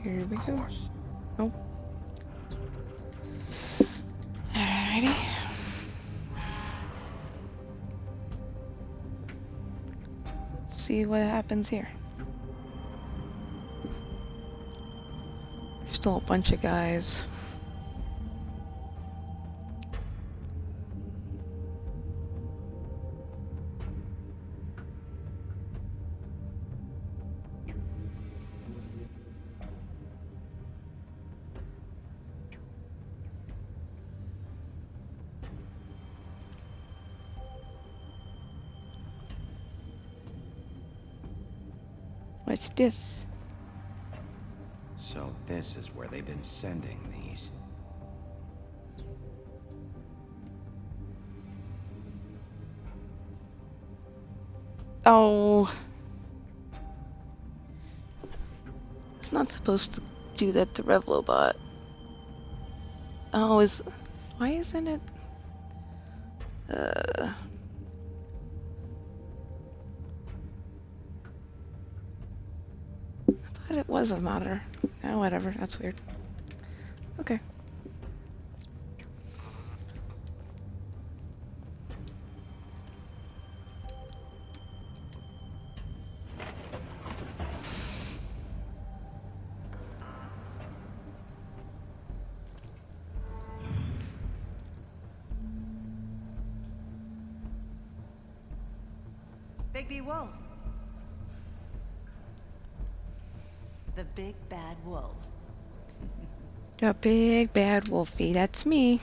Here we Of go. course. Nope. Alrighty. Let's see what happens here. Still a bunch of guys. What's this? So this is where they've been sending these. Oh. It's not supposed to do that to Revlobot. Oh, why isn't it? I thought it was a matter. Oh, whatever. That's weird. Okay. Bigby Wolf. The big bad wolf. The big bad wolfie. That's me.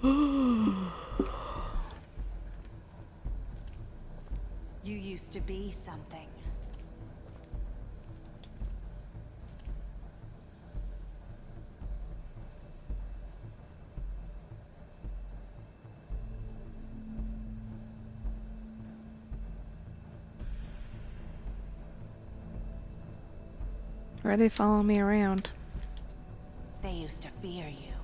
You used to be something. Why are they following me around? They used to fear you.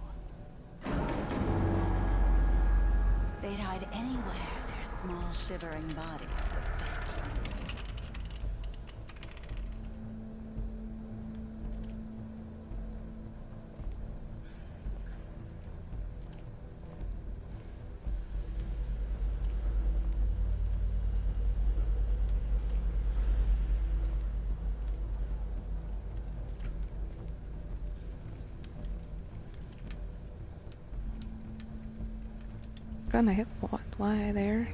They'd hide anywhere their small shivering bodies would fit. Gonna hit what? Why there?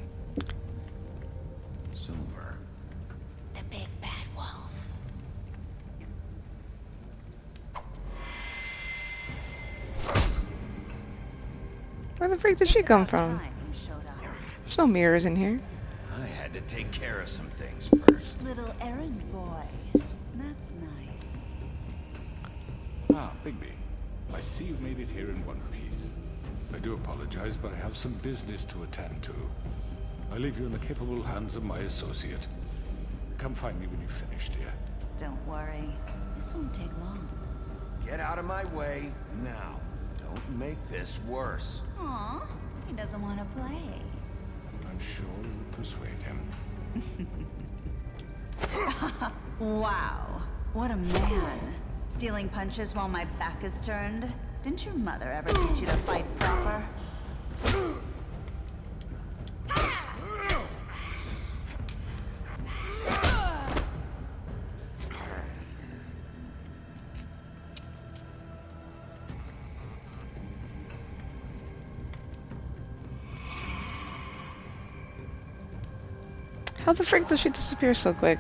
Silver. The big bad wolf. Where the freak did she come from? Time you showed up. There's no mirrors in here. I had to take care of some things first. Little errand boy. That's nice. Ah, Bigby. I see you've made it here in one piece. I do apologize, but I have some business to attend to. I leave you in the capable hands of my associate. Come find me when you've finished here. Don't worry. This won't take long. Get out of my way now. Don't make this worse. Aw, he doesn't want to play. I'm sure you'll persuade him. Wow, what a man. Stealing punches while my back is turned? Didn't your mother ever teach you to fight proper? How the frick does she disappear so quick?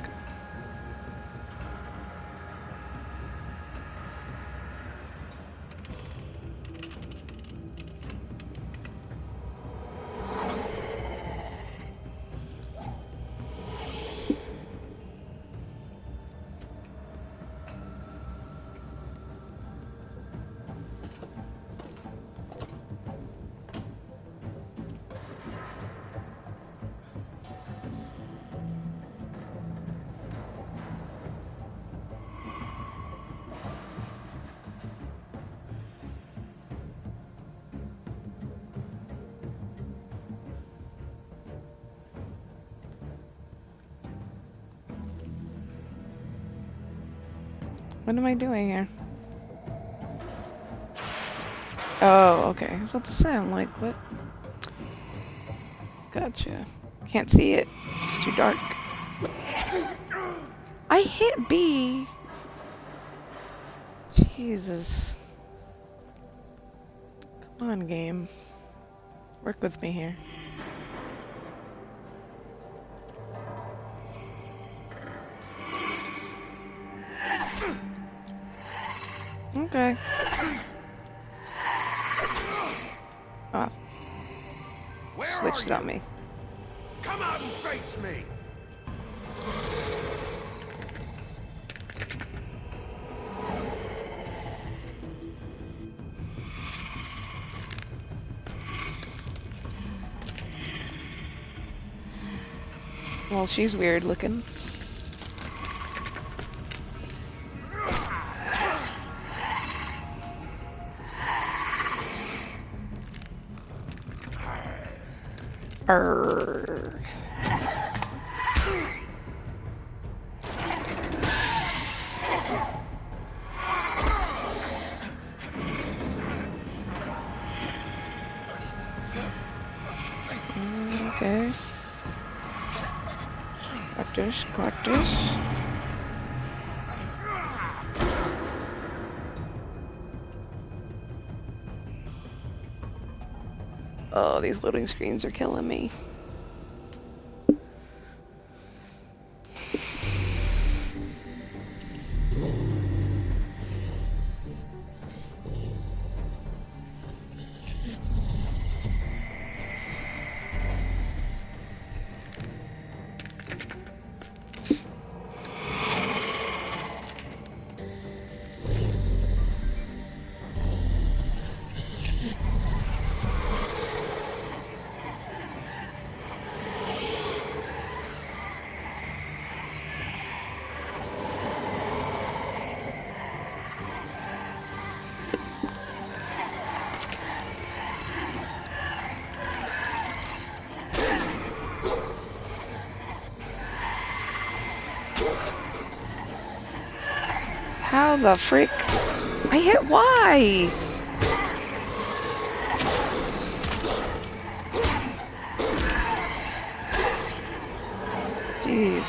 What am I doing here? Oh, okay. I was about to say, I'm like, what? Gotcha. Can't see it. It's too dark. I hit B. Jesus. Come on, game. Work with me here. Okay. Ah, Where switched are on you? me. Come out and face me! Well, she's weird looking. Arrgh. Okay. Got this, got this. Oh, these loading screens are killing me. How the frick? I hit Y! Jeez.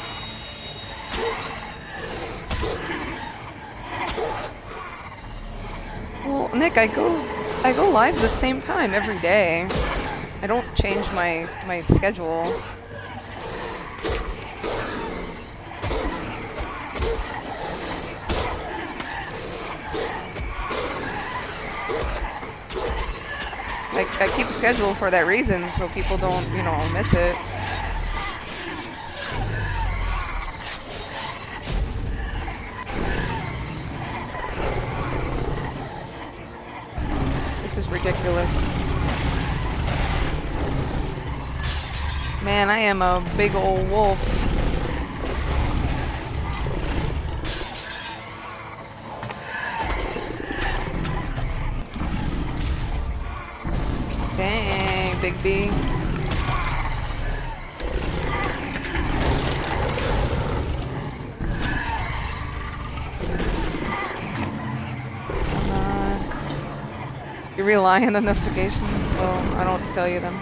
Well, Nick, I go live the same time every day. I don't change my schedule. I keep a schedule for that reason, so people don't, you know, miss it. This is ridiculous. Man, I am a big old wolf. Dang, Big B. You rely on the notifications? Well, I don't know what to tell you then.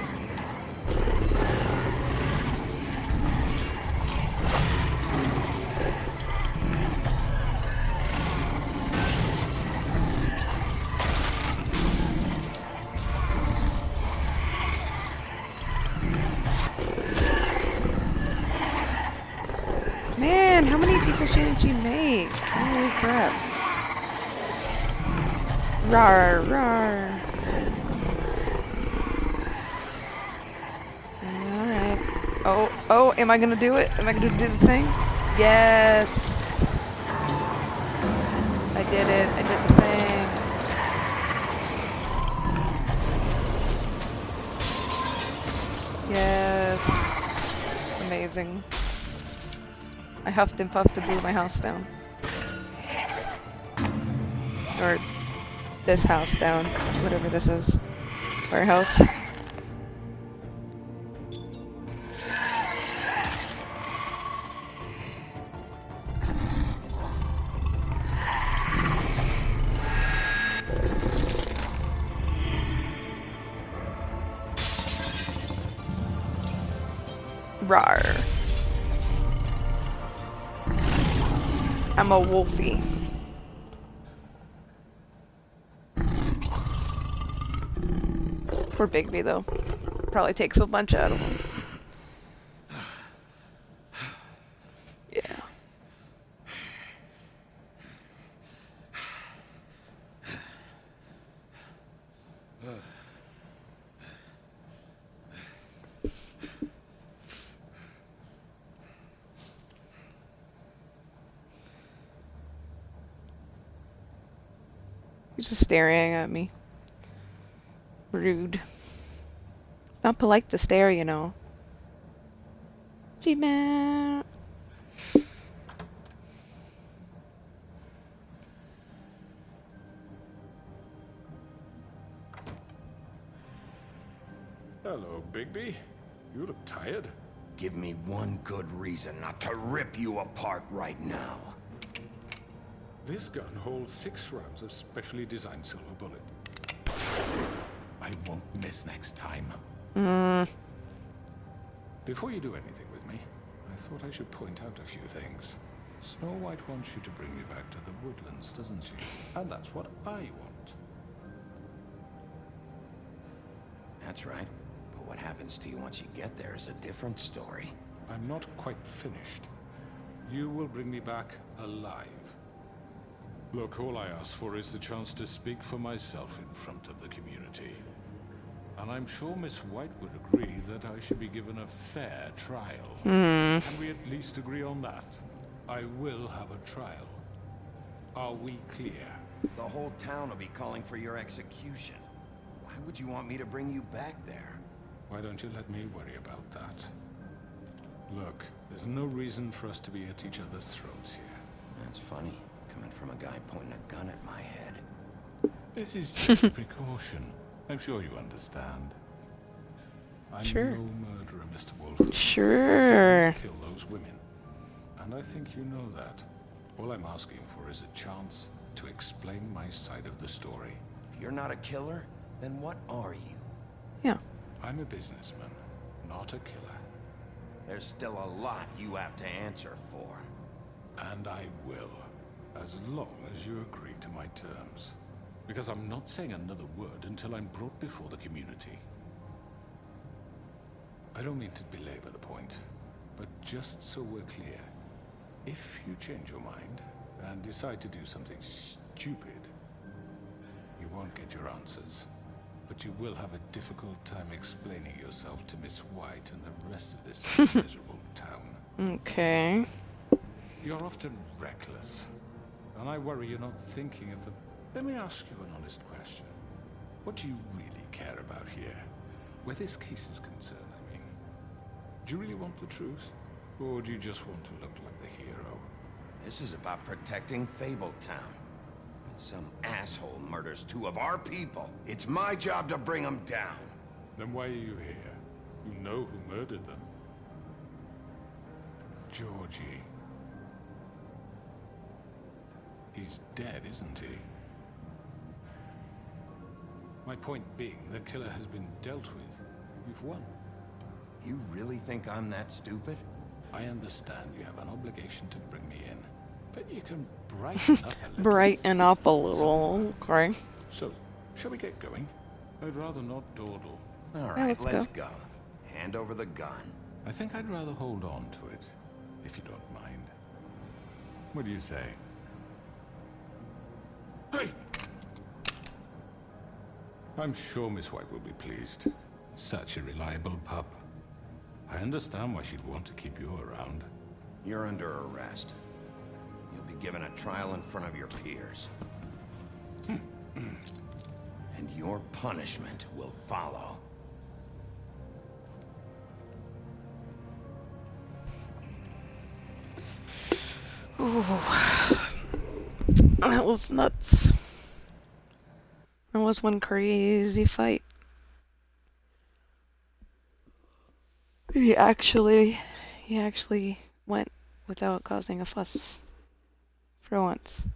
Man, how many people did she make? Holy crap. Rawr, rawr. Alright. Oh, am I gonna do it? Am I gonna do the thing? Yes! I did it. I did the thing. Yes. Amazing. I huffed and puffed to blew my house down. Or this house down. Whatever this is. Warehouse. Rawr. I'm a wolfie. Poor Bigby, though. Probably takes a bunch out of him. Yeah. He's just staring at me. Rude. It's not polite to stare, you know. G-Man. Hello, Bigby. You look tired. Give me one good reason not to rip you apart right now. This gun holds 6 rounds of specially designed silver bullet. I won't miss next time. Before you do anything with me, I thought I should point out a few things. Snow White wants you to bring me back to the woodlands, doesn't she? And that's what I want. That's right. But what happens to you once you get there is a different story. I'm not quite finished. You will bring me back alive. Look, all I ask for is the chance to speak for myself in front of the community. And I'm sure Miss White would agree that I should be given a fair trial. Can we at least agree on that? I will have a trial. Are we clear? The whole town will be calling for your execution. Why would you want me to bring you back there? Why don't you let me worry about that? Look, there's no reason for us to be at each other's throats here. That's funny, coming from a guy pointing a gun at my head. This is just a precaution. I'm sure you understand. I'm Sure. no murderer, Mr. Wolf. Sure. I didn't kill those women. And I think you know that. All I'm asking for is a chance to explain my side of the story. If you're not a killer, then what are you? Yeah. I'm a businessman, not a killer. There's still a lot you have to answer for. And I will, as long as you agree to my terms. Because I'm not saying another word until I'm brought before the community. I don't mean to belabor the point, but just so we're clear, if you change your mind and decide to do something stupid, you won't get your answers. But you will have a difficult time explaining yourself to Miss White and the rest of this miserable town. Okay. You're often reckless, and I worry you're not thinking of the... Let me ask you an honest question. What do you really care about here? Where this case is concerned, I mean. Do you really want the truth? Or do you just want to look like the hero? This is about protecting Fabletown. When some asshole murders 2 of our people, it's my job to bring them down. Then why are you here? You know who murdered them. Georgie. He's dead, isn't he? My point being, the killer has been dealt with. You've won. You really think I'm that stupid? I understand you have an obligation to bring me in, but you can brighten up a little. Brighten up a little. Okay. So, shall we get going? I'd rather not dawdle. All Yeah, right, let's let's go. go. Hand over the gun. I think I'd rather hold on to it, if you don't mind. What do you say? Hey! I'm sure Miss White will be pleased. Such a reliable pup. I understand why she'd want to keep you around. You're under arrest. You'll be given a trial in front of your peers. And your punishment will follow. Ooh. That was nuts. That was one crazy fight. He actually went without causing a fuss. For once.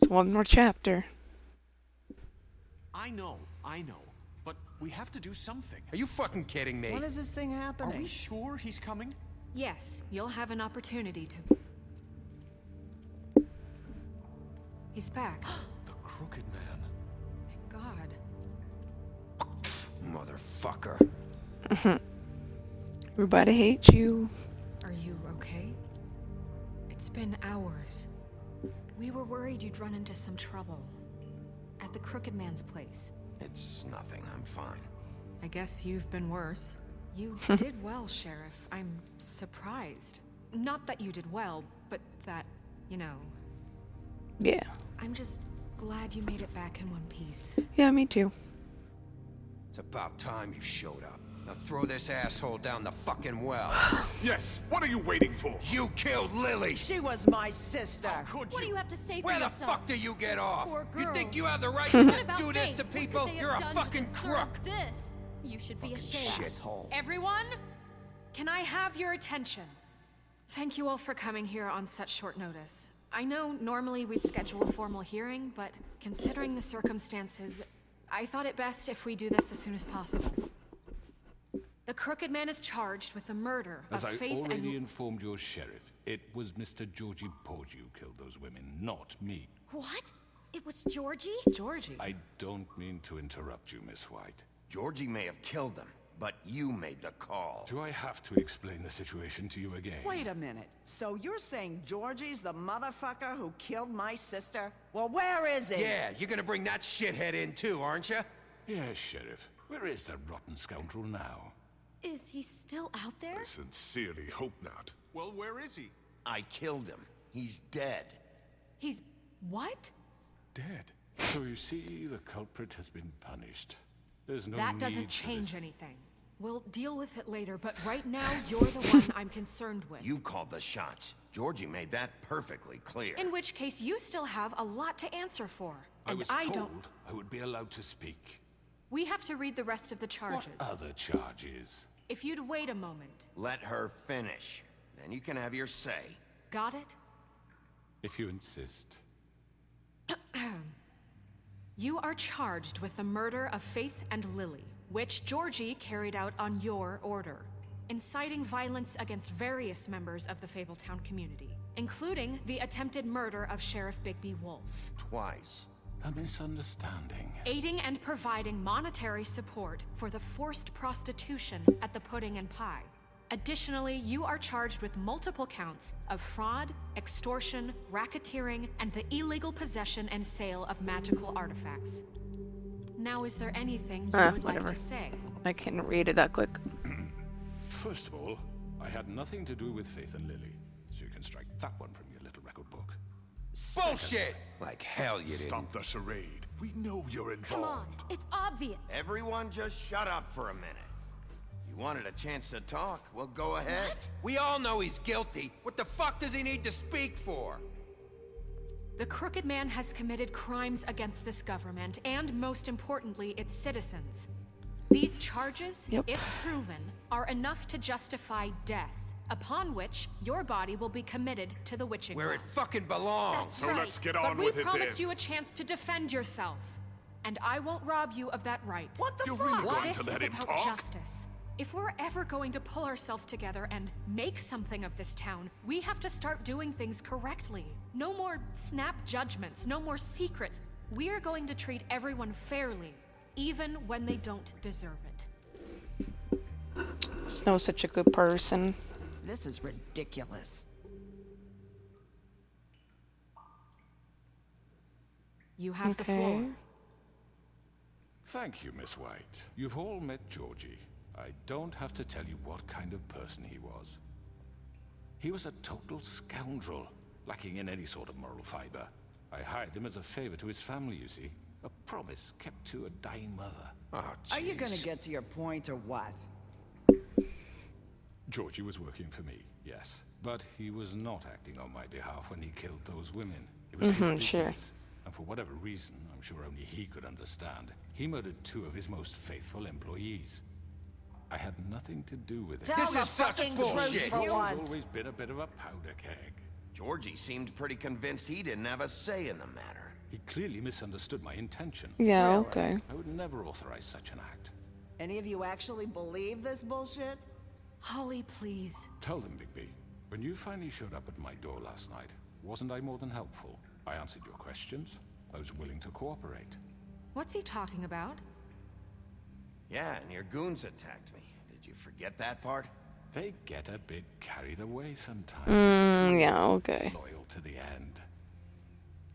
So one more chapter. I know. But we have to do something. Are you fucking kidding me? When is this thing Are happening? we sure he's coming? Yes, you'll have an opportunity to... He's back. The Crooked Man. Thank God. Motherfucker. Everybody hates you. Are you okay? It's been hours. We were worried you'd run into some trouble. At the Crooked Man's place. It's nothing, I'm fine. I guess you've been worse. You did well, Sheriff. I'm surprised. Not that you did well, but that, you know... Yeah. I'm just glad you made it back in one piece. Yeah, me too. It's about time you showed up. Now throw this asshole down the fucking well. Yes, what are you waiting for? You killed Lily! She was my sister. Could What do you have to say for Where the yourself? fuck do you get off? Poor You think girls. you have the right to just About do this Faith, to what could people? they have You're a done to fucking deserve crook! This. You should be ashamed. Asshole. Everyone, can I have your attention? Thank you all for coming here on such short notice. I know normally we'd schedule a formal hearing, but considering the circumstances, I thought it best if we do this as soon as possible. The Crooked Man is charged with the murder As of I Faith already and... informed your sheriff, it was Mr. Georgie Porge who killed those women, not me. What? It was Georgie? Georgie. I don't mean to interrupt you, Miss White. Georgie may have killed them, but you made the call. Do I have to explain the situation to you again? Wait a minute. So you're saying Georgie's the motherfucker who killed my sister? Well, where is he? Yeah, you're gonna bring that shithead in too, aren't you? Yes, Sheriff. Where is that rotten scoundrel now? Is he still out there? I sincerely hope not. Well, where is he? I killed him. He's dead. He's... what? Dead. So you see, the culprit has been punished. There's no That need doesn't for change this. anything. We'll deal with it later, but right now, you're the one I'm concerned with. You called the shots. Georgie made that perfectly clear. In which case, you still have a lot to answer for. I And was I told don't... I would be allowed to speak. We have to read the rest of the charges. What other charges? If you'd wait a moment. Let her finish. Then you can have your say. Got it? If you insist. You are charged with the murder of Faith and Lily, which Georgie carried out on your order, inciting violence against various members of the Fabletown community, including the attempted murder of Sheriff Bigby Wolf. Twice. A misunderstanding. Aiding and providing monetary support for the forced prostitution at the Pudding and Pie. Additionally, you are charged with multiple counts of fraud, extortion, racketeering, and the illegal possession and sale of magical artifacts. Now, is there anything you would like whatever. to say? I can read it that quick. First of all, I had nothing to do with Faith and Lily, so you can strike that one from your little record book. Bullshit! Like hell you didn't. Stop the charade. We know you're involved. Come on, it's obvious. Everyone just shut up for a minute. You wanted a chance to talk? Well, go ahead. What? We all know he's guilty. What the fuck does he need to speak for? The Crooked Man has committed crimes against this government and, most importantly, its citizens. These charges, Yep. if proven, are enough to justify death, upon which your body will be committed to the witching Where it well. fucking belongs. That's So right. let's get But on we with it promised then. you a chance to defend yourself, and I won't rob you of that right. What the You're fuck? really going This to let is him about talk? justice. If we're ever going to pull ourselves together and make something of this town, we have to start doing things correctly. No more snap judgments, no more secrets. We are going to treat everyone fairly, even when they don't deserve it. Snow's such a good person. This is ridiculous. You have the Okay. floor. Thank you, Miss White. You've all met Georgie. I don't have to tell you what kind of person he was. He was a total scoundrel, lacking in any sort of moral fiber. I hired him as a favor to his family, you see. A promise kept to a dying mother. Oh, Are you gonna jeez. get to your point or what? Georgie was working for me, yes. But he was not acting on my behalf when he killed those women. It was his business. sure. And for whatever reason, I'm sure only he could understand, he murdered 2 of his most faithful employees. I had nothing to do with it. Tell This the is such fucking bullshit. truth for He's once. always been a bit of a powder keg. Georgie seemed pretty convinced he didn't have a say in the matter. He clearly misunderstood my intention. Yeah, Really? okay. I would never authorize such an act. Any of you actually believe this bullshit? Holly, please. Tell them, Bigby. When you finally showed up at my door last night, wasn't I more than helpful? I answered your questions. I was willing to cooperate. What's he talking about? Yeah, and your goons attacked me. Did you forget that part? They get a bit carried away sometimes. Yeah, okay. Loyal to the end.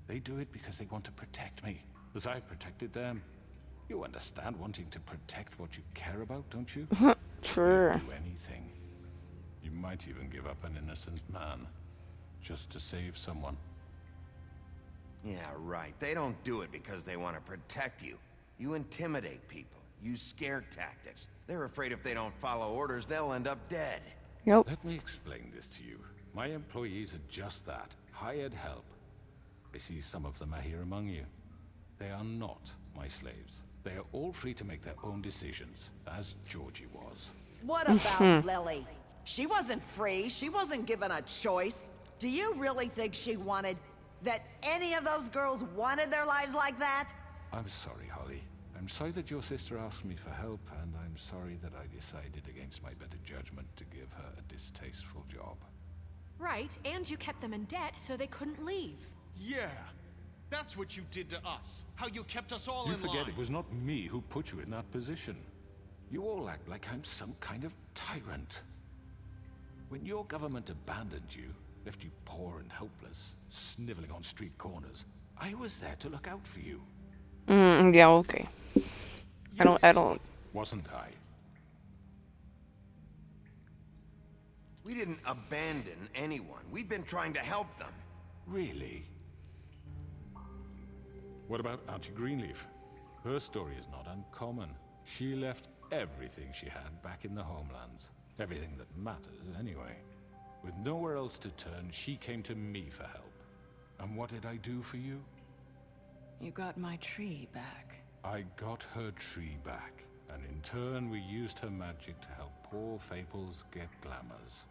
They do it because they want to protect me, as I protected them. You understand wanting to protect what you care about, don't you? Sure. Do anything. You might even give up an innocent man, just to save someone. Yeah, right. They don't do it because they want to protect you. You intimidate people. Use scare tactics. They're afraid if they don't follow orders, they'll end up dead. Yep. Let me explain this to you. My employees are just that, hired help. I see some of them are here among you. They are not my slaves. They are all free to make their own decisions, as Georgie was. What about Lily? She wasn't free. She wasn't given a choice. Do you really think she wanted... that any of those girls wanted their lives like that? I'm sorry, Holly. I'm sorry that your sister asked me for help, and I'm sorry that I decided against my better judgment to give her a distasteful job. Right, and you kept them in debt so they couldn't leave. Yeah. That's what you did to us. How you kept us all You in forget line. it was not me who put you in that position. You all act like I'm some kind of tyrant. When your government abandoned you, left you poor and helpless, sniveling on street corners, I was there to look out for you. Yeah, okay. I don't. Wasn't I? We didn't abandon anyone. We've been trying to help them. Really? What about Auntie Greenleaf? Her story is not uncommon. She left everything she had back in the homelands. Everything that matters, anyway. With nowhere else to turn, she came to me for help. And what did I do for you? You got my tree back. I got her tree back, and in turn we used her magic to help poor Fables get glamours.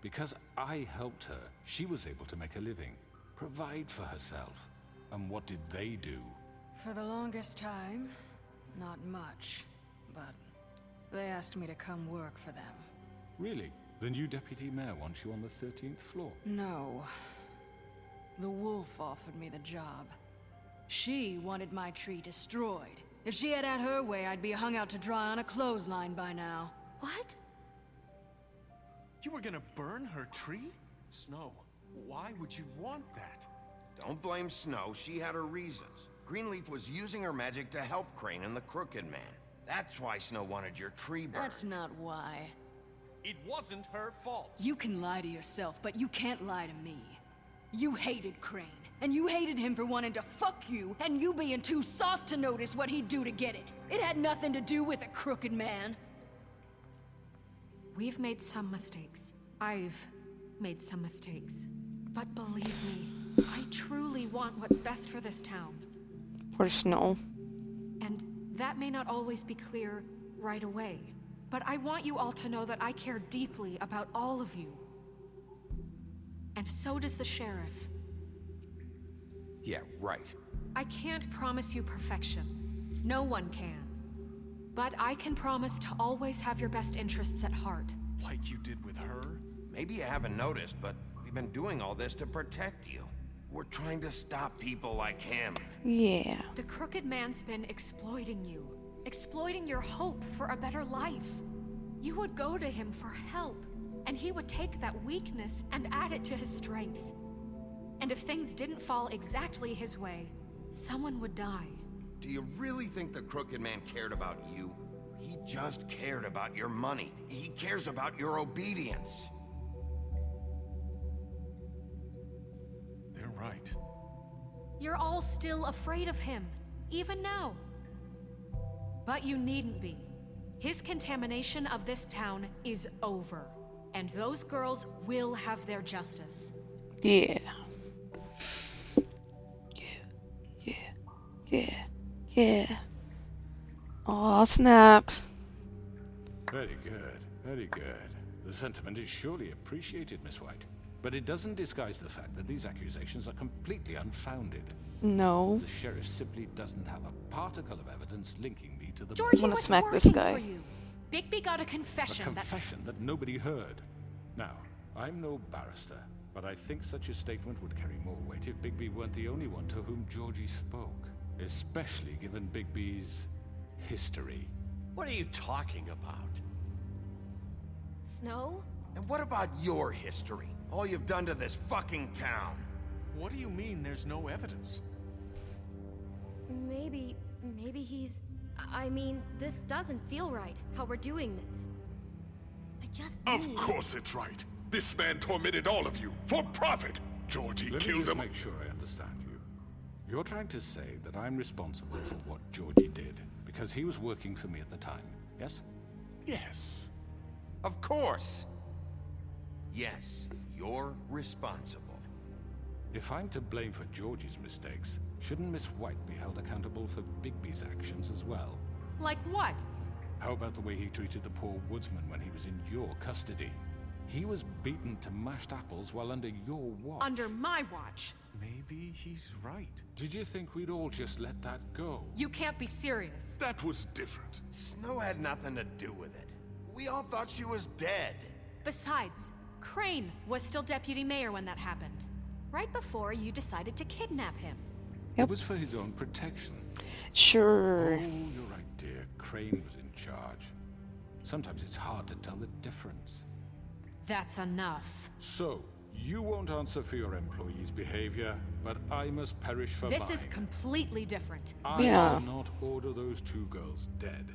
Because I helped her, she was able to make a living, provide for herself. And what did they do? For the longest time, not much. But they asked me to come work for them. Really? The new deputy mayor wants you on the 13th floor? No. The wolf offered me the job. She wanted my tree destroyed. If she had her way, I'd be hung out to dry on a clothesline by now. What? You were gonna burn her tree? Snow, why would you want that? Don't blame Snow. She had her reasons. Greenleaf was using her magic to help Crane and the Crooked Man. That's why Snow wanted your tree burned. That's not why. It wasn't her fault. You can lie to yourself, but you can't lie to me. You hated Crane, and you hated him for wanting to fuck you, and you being too soft to notice what he'd do to get it. It had nothing to do with a crooked man. We've made some mistakes. I've made some mistakes. But believe me, I truly want what's best for this town. Poor Snow. And that may not always be clear right away. But I want you all to know that I care deeply about all of you. And so does the sheriff. Yeah, right. I can't promise you perfection. No one can. But I can promise to always have your best interests at heart. Like you did with her? Maybe you haven't noticed, but we've been doing all this to protect you. We're trying to stop people like him. Yeah. The Crooked Man's been exploiting you. Exploiting your hope for a better life. You would go to him for help, and he would take that weakness and add it to his strength. And if things didn't fall exactly his way, someone would die. Do you really think the Crooked Man cared about you? He just cared about your money. He cares about your obedience. They're right. You're all still afraid of him, even now. But you needn't be. His contamination of this town is over. And those girls will have their justice. Yeah. Yeah. Aw, snap. Very good, very good. The sentiment is surely appreciated, Miss White. But it doesn't disguise the fact that these accusations are completely unfounded. No. The sheriff simply doesn't have a particle of evidence linking me to the Georgie wanna was smack this working guy. for you. Bigby got a A confession that... confession that nobody heard. Now, I'm no barrister, but I think such a statement would carry more weight if Bigby weren't the only one to whom Georgie spoke, especially given Bigby's history. What are you talking about? Snow? And what about your history? All you've done to this fucking town. What do you mean there's no evidence? Maybe he's... I mean, this doesn't feel right, how we're doing this. I just Of need... course it's right. This man tormented all of you for profit. Georgie Let me killed just him. make sure I understand you. You're trying to say that I'm responsible for what Georgie did because he was working for me at the time, yes? Yes. Of course. Yes, you're responsible. If I'm to blame for Georgie's mistakes, shouldn't Miss White be held accountable for Bigby's actions as well? Like what? How about the way he treated the poor woodsman when he was in your custody? He was beaten to mashed apples while under your watch. Under my watch. Maybe he's right. Did you think we'd all just let that go? You can't be serious. That was different. Snow had nothing to do with it. We all thought she was dead. Besides, Crane was still deputy mayor when that happened. Right before you decided to kidnap him. It was for his own protection. Sure. Oh, you're right, dear. Crane was in charge. Sometimes it's hard to tell the difference. That's enough. So, you won't answer for your employees' behavior, but I must perish for This mine. is completely different. I Yeah. did not order those two girls dead.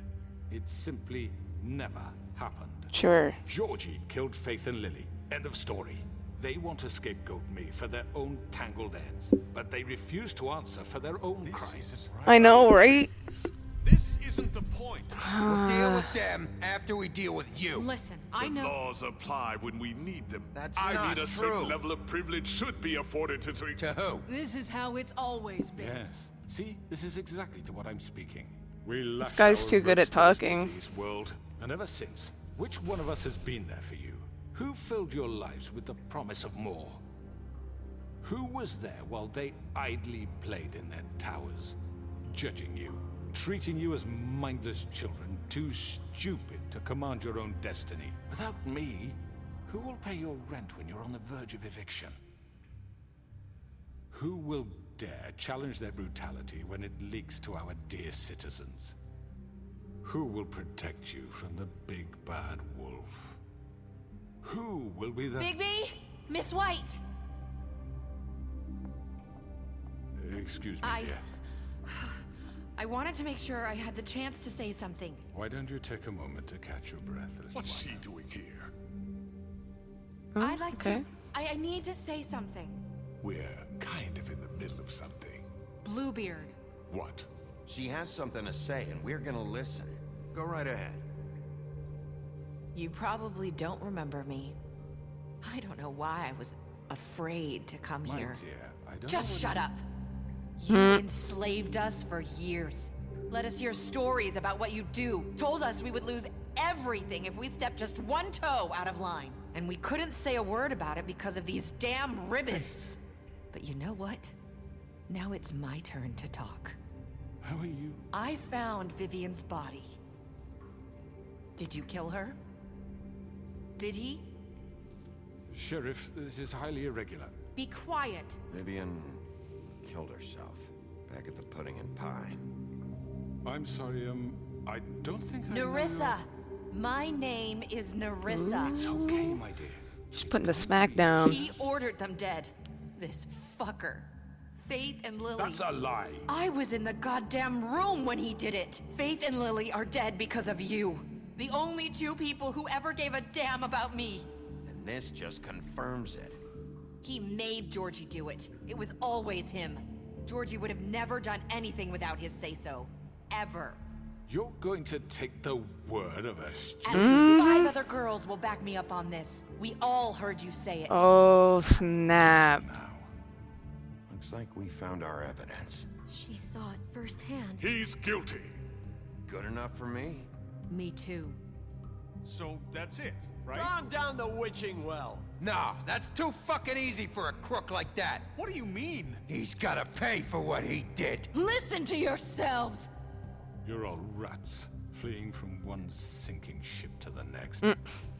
It simply never happened. Sure. Georgie killed Faith and Lily. End of story. They want to scapegoat me for their own tangled ends, but they refuse to answer for their own This crimes. isn't right. I know, right? This isn't the point. We'll deal with them after we deal with you. Listen, I The know... laws apply when we need them. That's I not mean, a true. certain level of privilege should be afforded to... To who? This is how it's always been. Yes. See, this is exactly to what I'm speaking. We lashed guy's our too good ropes at to this talking. diseased world, and ever since, which one of us has been there for you? Who filled your lives with the promise of more? Who was there while they idly played in their towers, judging you, treating you as mindless children, too stupid to command your own destiny? Without me, who will pay your rent when you're on the verge of eviction? Who will dare challenge their brutality when it leaks to our dear citizens? Who will protect you from the big bad wolf? Who will be the... Bigby? Miss White! Excuse me, dear. I wanted to make sure I had the chance to say something. Why don't you take a moment to catch your breath, little What's one? she doing here? I'd like okay. to... I need to say something. We're kind of in the middle of something. Bluebeard. What? She has something to say, and we're gonna listen. Go right ahead. You probably don't remember me. I don't know why I was afraid to come My here. dear, I don't Just know what shut up. You enslaved us for years. Let us hear stories about what you do. Told us we would lose everything if we stepped just one toe out of line. And we couldn't say a word about it because of these damn ribbons. But you know what? Now it's my turn to talk. How are you? I found Vivian's body. Did you kill her? Did he? Sheriff, this is highly irregular. Be quiet. Vivian killed herself back at the Pudding and Pie. I'm sorry, I don't think I know Nerissa. My name is Nerissa. It's okay, my dear. Just putting the smack down. He ordered them dead. This fucker. Faith and Lily. That's a lie. I was in the goddamn room when he did it. Faith and Lily are dead because of you. The only two people who ever gave a damn about me. And this just confirms it. He made Georgie do it. It was always him. Georgie would have never done anything without his say-so. Ever. You're going to take the word of a At least 5 other girls will back me up on this. We all heard you say it. Oh, snap. now. Looks like we found our evidence. She saw it firsthand. He's guilty. Good enough for me. Me too. So that's it, right? Calm down the witching well. Nah, that's too fucking easy for a crook like that. What do you mean? He's gotta pay for what he did. Listen to yourselves! You're all rats, fleeing from one sinking ship to the next.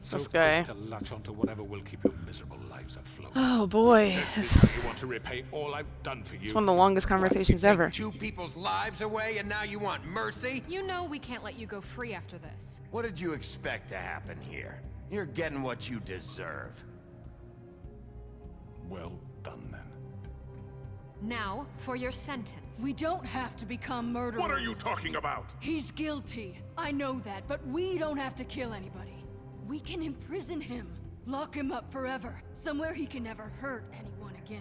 So This guy. quick to latch onto whatever will keep your miserable lives afloat. Oh boy. This is how you want to repay all I've done for you. It's one of the longest conversations Take ever. 2 people's lives away and now you want mercy? You know we can't let you go free after this. What did you expect to happen here? You're getting what you deserve. Well done, then. Now, for your sentence. We don't have to become murderers. What are you talking about? He's guilty. I know that, but we don't have to kill anybody. We can imprison him. Lock him up forever. Somewhere he can never hurt anyone again.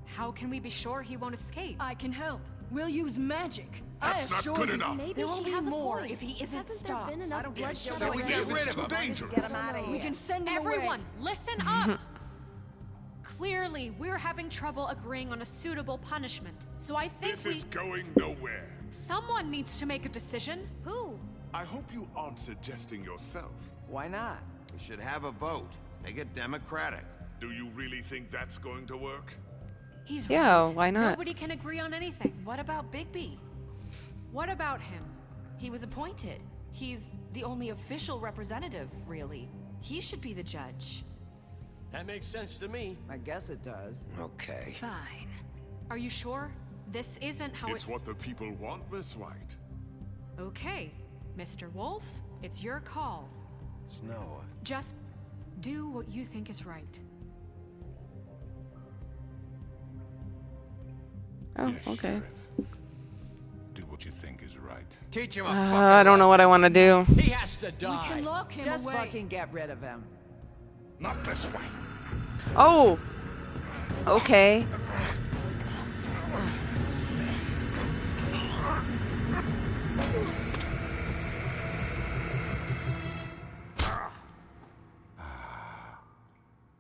How can we be sure he won't escape? I can help. We'll use magic. That's I not assure good you. enough. Maybe There will she be has more a point. if he isn't Hasn't stopped. there been enough I don't care. bloodshed So we already? get rid It's of too him. dangerous. Get him out of here. We can send him Everyone, away. listen up! Clearly, we're having trouble agreeing on a suitable punishment. So I think This is going nowhere. someone needs to make a decision. Who? I hope you aren't suggesting yourself. Why not? We should have a vote. Make it democratic. Do you really think that's going to work? He's Yeah, right. why not? Nobody can agree on anything. What about Bigby? What about him? He was appointed. He's the only official representative, really. He should be the judge. That makes sense to me. I guess it does. Okay. Fine. Are you sure? This isn't how It's what the people want, Miss White. Okay, Mr. Wolf, it's your call. Snow. Just do what you think is right. Oh, Yes, okay. Sheriff. Do what you think is right. Teach him a I don't know what I want to do. He has to We die. can lock him Just away. fucking get rid of him. Not this way. Oh! Okay.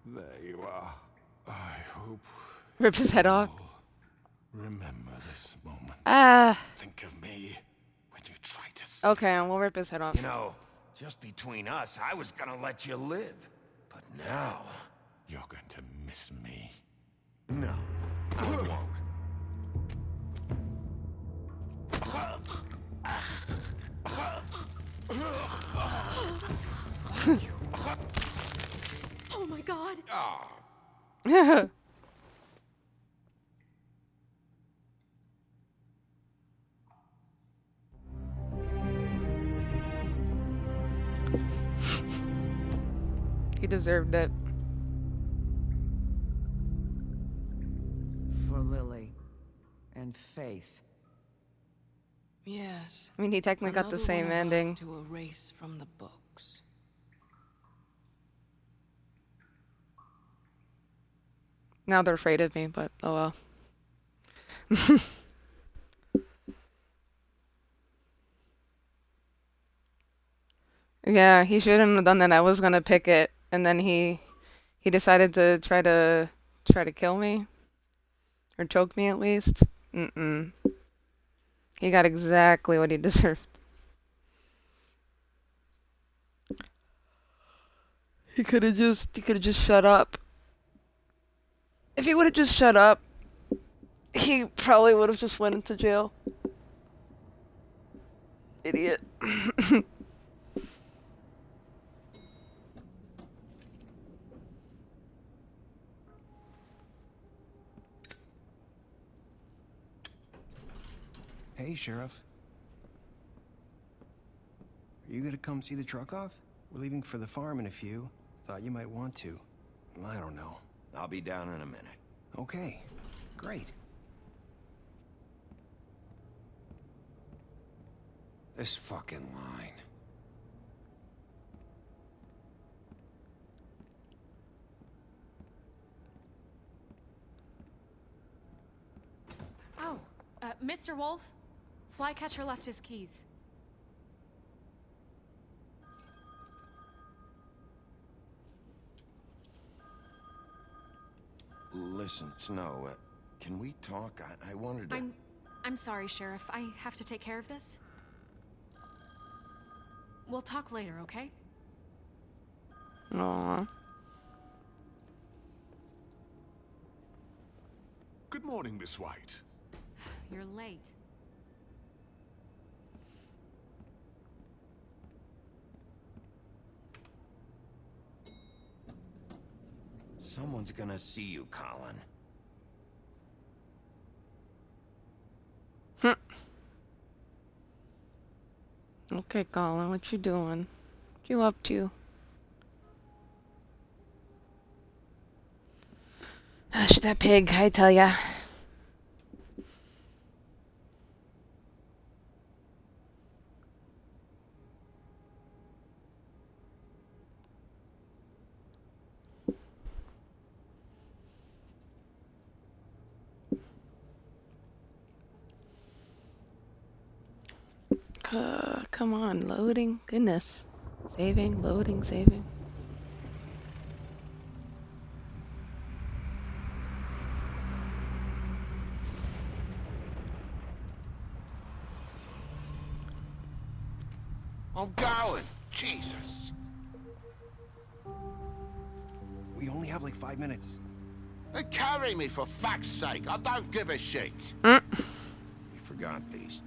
There you are. I hope Rip his head off. remember this moment. Ah. Think of me when you try to Okay, we'll rip his head off. You know, just between us, I was gonna let you live. But now, You're going to miss me. no, I won't. Oh my god! He deserved it. For Lily. And Faith. Yes. I mean, he technically got the Another same one of us ending. to erase from the books. Now they're afraid of me, but oh well. Yeah, he shouldn't have done that. I was gonna pick it, and then he decided to try to kill me, or choke me at least. Mm-mm. He got exactly what he deserved. He could have just shut up. If he would have just shut up, he probably would have just went into jail. Idiot. Hey, Sheriff. Are you gonna come see the truck off? We're leaving for the farm in a few. Thought you might want to. I don't know. I'll be down in a minute. Okay, great. This fucking line. Oh, Mr. Wolf, Flycatcher left his keys. Listen, Snow, can we talk? I wanted to... I'm sorry, Sheriff. I have to take care of this. We'll talk later, okay? Aww. morning, Miss White. You're late. Someone's gonna see you, Colin. Okay, Colin, what you doing? What you up to? Hush that pig, I tell ya. Come on, loading. Goodness. Saving, loading, saving. I'm going. Jesus. We only have like 5 minutes. They carry me for fuck's sake. I don't give a shit. You forgot these.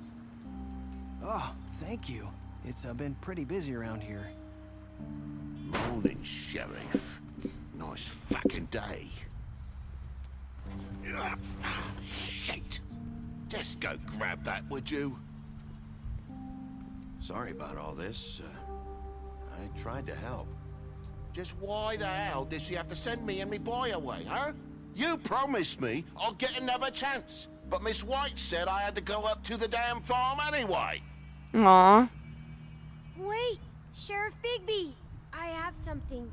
Oh, thank you. It's been pretty busy around here. Morning, Sheriff. Nice fucking day. Shit. Just go grab that, would you? Sorry about all this. I tried to help. Just why the hell did she have to send me and me boy away, huh? You promised me I'll get another chance. But Miss White said I had to go up to the damn farm anyway. Aw. Wait, Sheriff Bigby, I have something.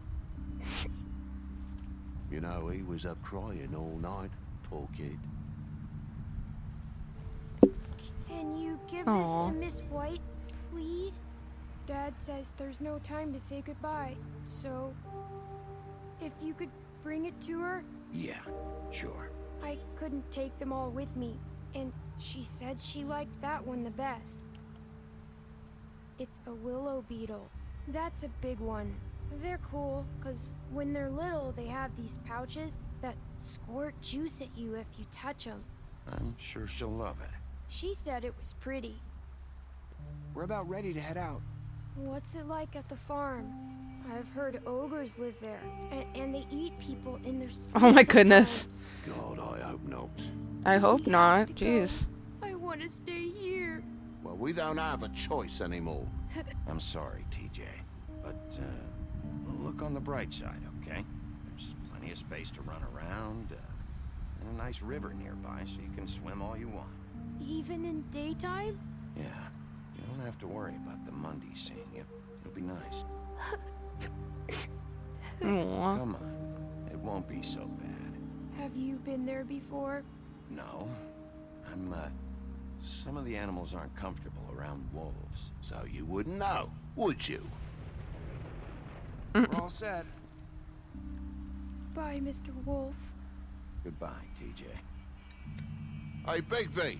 You know, he was up crying all night, poor kid. Can you give Aw. this to Miss White, please? Dad says there's no time to say goodbye, so if you could bring it to her. Yeah, sure. I couldn't take them all with me, and she said she liked that one the best. It's a willow beetle. That's a big one. They're cool, because when they're little, they have these pouches that squirt juice at you if you touch them. I'm sure she'll love it. She said it was pretty. We're about ready to head out. What's it like at the farm? I've heard ogres live there, and they eat people in their sleep. Oh my goodness. God, I hope not. I hope not. Jeez. I want to stay here. Well, we don't have a choice anymore. I'm sorry, TJ. But, look on the bright side, okay? There's plenty of space to run around, and a nice river nearby, so you can swim all you want. Even in daytime? Yeah, you don't have to worry about the Mundy seeing you. It'll be nice. Aww. Come on, it won't be so bad. Have you been there before? No, some of the animals aren't comfortable around wolves, so you wouldn't know, would you? We're all set. Bye, Mr. Wolf. Goodbye, TJ. Hey, Bigby.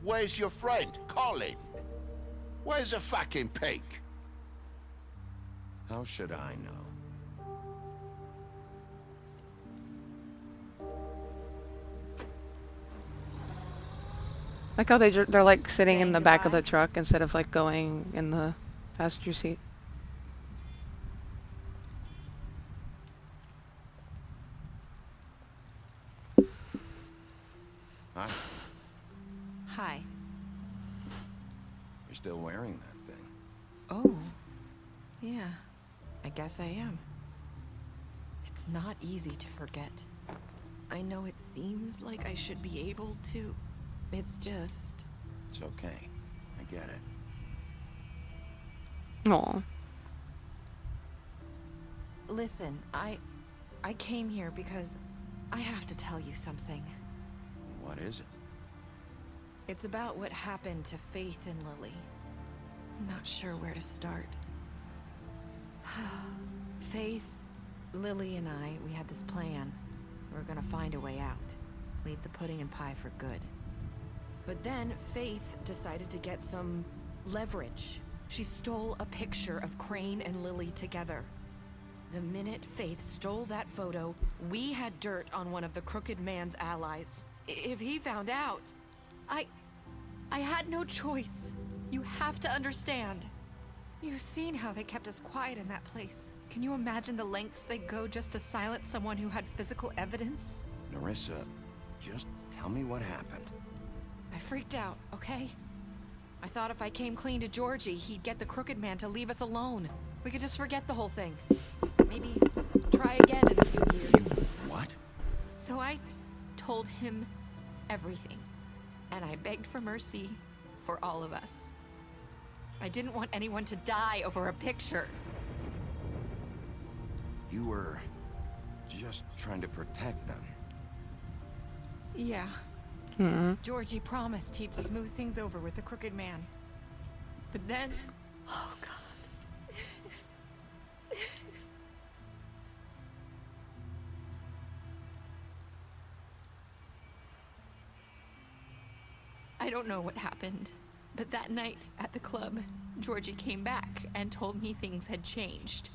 Where's your friend, Colin? Where's the fucking pig? How should I know? Like how they're like sitting Saying in the back of goodbye. the truck instead of like going in the passenger seat. Hi. Hi. You're still wearing that thing. Oh. Yeah. I guess I am. It's not easy to forget. I know it seems like I should be able to. It's just... It's okay. I get it. Aw. Listen, I came here because I have to tell you something. What is it? It's about what happened to Faith and Lily. I'm not sure where to start. Faith, Lily, and I, we had this plan. We were gonna find a way out. Leave the pudding and pie for good. But then Faith decided to get some leverage. She stole a picture of Crane and Lily together. The minute Faith stole that photo, we had dirt on one of the Crooked Man's allies. If he found out, I had no choice. You have to understand. You've seen how they kept us quiet in that place. Can you imagine the lengths they go just to silence someone who had physical evidence? Nerissa, just tell me what happened. I freaked out, okay? I thought if I came clean to Georgie, he'd get the Crooked Man to leave us alone. We could just forget the whole thing. Maybe try again in a few years. What? So I told him everything. And I begged for mercy for all of us. I didn't want anyone to die over a picture. You were just trying to protect them. Yeah. Georgie promised he'd smooth things over with the Crooked Man. But then... Oh, God. I don't know what happened, but that night at the club, Georgie came back and told me things had changed.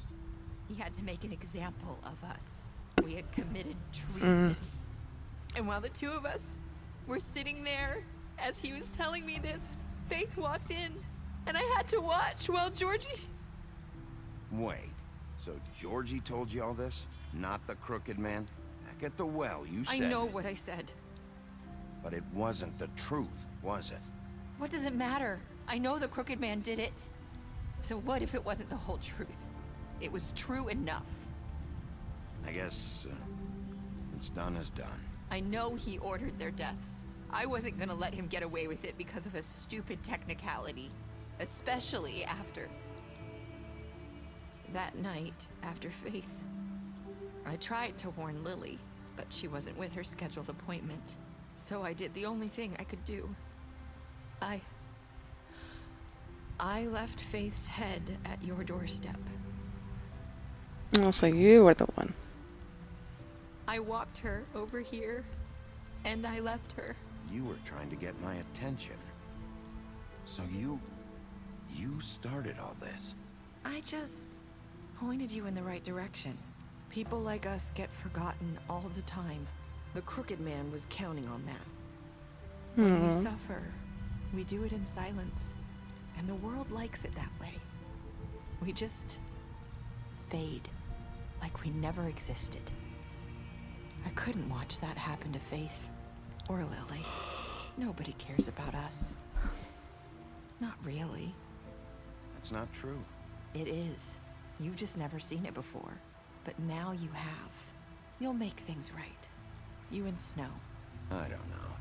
He had to make an example of us. We had committed treason. And while the two of us were sitting there, as he was telling me this, Faith walked in, and I had to watch while Georgie... Wait, so Georgie told you all this? Not the Crooked Man? Back at the well, you said... I know what I said. But it wasn't the truth, was it? What does it matter? I know the Crooked Man did it. So what if it wasn't the whole truth? It was true enough. I guess what's done is done. I know he ordered their deaths. I wasn't gonna let him get away with it because of a stupid technicality. Especially after... that night, after Faith. I tried to warn Lily, but she wasn't with her scheduled appointment. So I did the only thing I could do. I left Faith's head at your doorstep. Oh, so you were the one. I walked her over here, and I left her. You were trying to get my attention. So you started all this. I just pointed you in the right direction. People like us get forgotten all the time. The Crooked Man was counting on that. When we suffer, we do it in silence. And the world likes it that way. We just fade, like we never existed. I couldn't watch that happen to Faith or Lily. Nobody cares about us. Not really. That's not true. It is. You've just never seen it before. But now you have. You'll make things right. You and Snow. I don't know.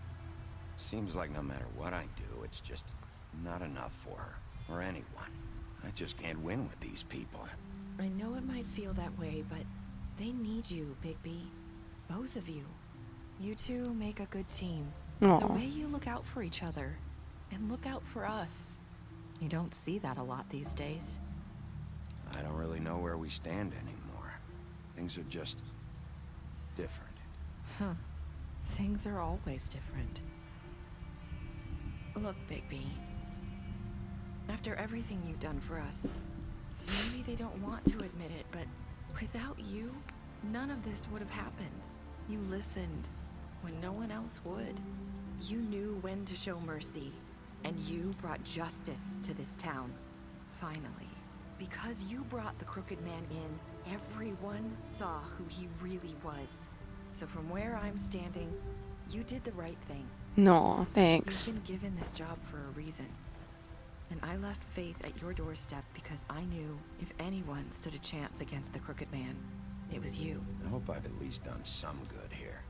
Seems like no matter what I do, it's just not enough for her, or anyone. I just can't win with these people. I know it might feel that way, but they need you, Bigby. Both of you. You two make a good team. Aww. The way you look out for each other, and look out for us. You don't see that a lot these days. I don't really know where we stand anymore. Things are just different. Huh. Things are always different. Look, Bigby. After everything you've done for us, maybe they don't want to admit it, but without you, none of this would have happened. You listened when no one else would. You knew when to show mercy, and you brought justice to this town. Finally. Because you brought the Crooked Man in, everyone saw who he really was. So from where I'm standing, you did the right thing. No, thanks. You've been given this job for a reason. And I left Faith at your doorstep because I knew if anyone stood a chance against the Crooked Man, it was you. I hope I've at least done some good here.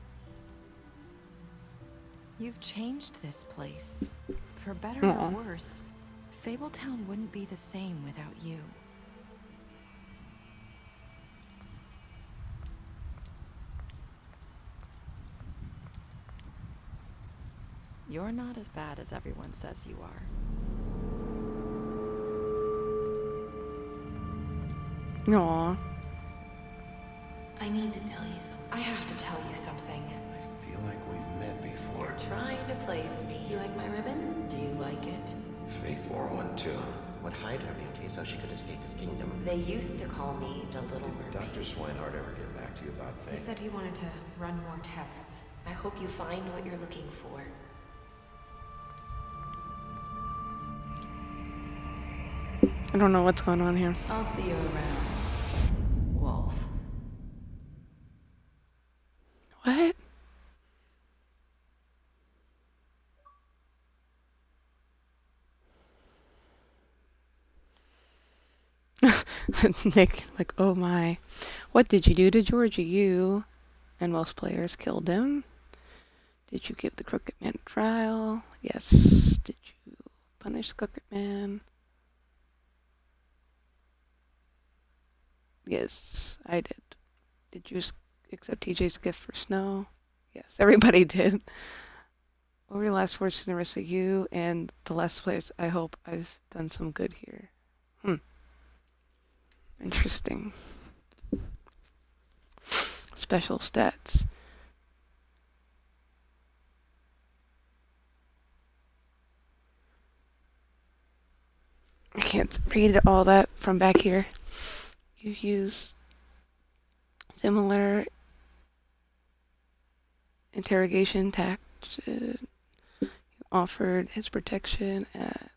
You've changed this place. For better or worse. Fabletown wouldn't be the same without you. You're not as bad as everyone says you are. Aww. I need to tell you something. I have to tell you something. I feel like we've met before. You're trying to place me. You like my ribbon? Do you like it? Faith wore one too. would hide her beauty so she could escape his kingdom. They used to call me the Little Mermaid. Did Dr. Swinehart ever get back to you about Faye? He said he wanted to run more tests. I hope you find what you're looking for. I don't know what's going on here. I'll see you around, Wolf. What? Nick, like, oh my. What did you do to Georgie? You and most players killed him. Did you give the Crooked Man a trial? Yes. Did you punish the Crooked Man? Yes, I did. Did you accept TJ's gift for Snow? Yes, everybody did. What were your last words to the rest of you and the last players? I hope I've done some good here. Interesting. Special stats. I can't read all that from back here. You use similar interrogation tactics. You offered his protection at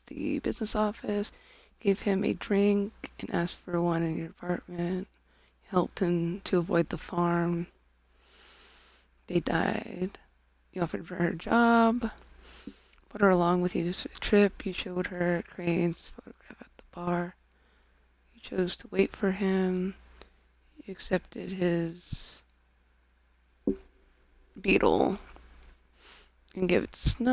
the business office, gave him a drink, and asked for one in your apartment. Helped him to avoid the farm. They died. You offered her a job. Put her along with you to a trip. You showed her Crane's photograph at the bar. You chose to wait for him. You accepted his beetle and give it to Snow.